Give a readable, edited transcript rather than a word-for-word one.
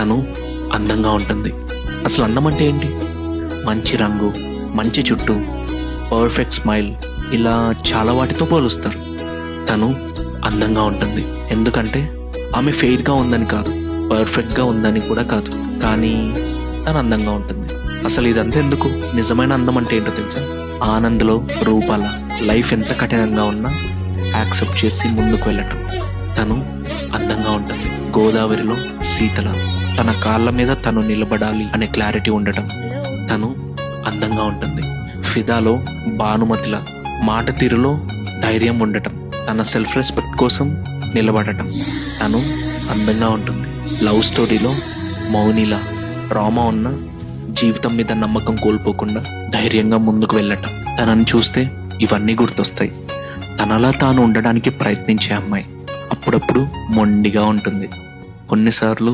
తను అందంగా ఉంటుంది. అసలు అందం అంటే ఏంటి? మంచి రంగు, మంచి జుట్టు, పర్ఫెక్ట్ స్మైల్, ఇలా చాలా వాటితో పోలుస్తారు. తను అందంగా ఉంటుంది ఎందుకంటే ఆమె ఫెయిర్గా ఉందని కాదు, పర్ఫెక్ట్గా ఉందని కూడా కాదు, కానీ తను అందంగా ఉంటుంది. అసలు ఇదంతా ఎందుకు? నిజమైన అందం అంటే ఏంటో తెలుసా? ఆనంద్లో రూపాల లైఫ్ ఎంత కఠినంగా ఉన్నా యాక్సెప్ట్ చేసి ముందుకు వెళ్ళటం. తను అందంగా ఉంటుంది. గోదావరిలో సీతల తన కాళ్ళ మీద తను నిలబడాలి అనే క్లారిటీ ఉండటం. తను అందంగా ఉంటుంది. ఫిదాలో భానుమతిల మాట తీరులో ధైర్యం ఉండటం, తన సెల్ఫ్ రెస్పెక్ట్ కోసం నిలబడటం. తను అందంగా ఉంటుంది. లవ్ స్టోరీలో మౌనిలా ట్రామా ఉన్న జీవితం మీద నమ్మకం కోల్పోకుండా ధైర్యంగా ముందుకు వెళ్ళటం. తనని చూస్తే ఇవన్నీ గుర్తొస్తాయి. తనలా తాను ఉండడానికి ప్రయత్నించే అమ్మాయి. అప్పుడప్పుడు మొండిగా ఉంటుంది, కొన్నిసార్లు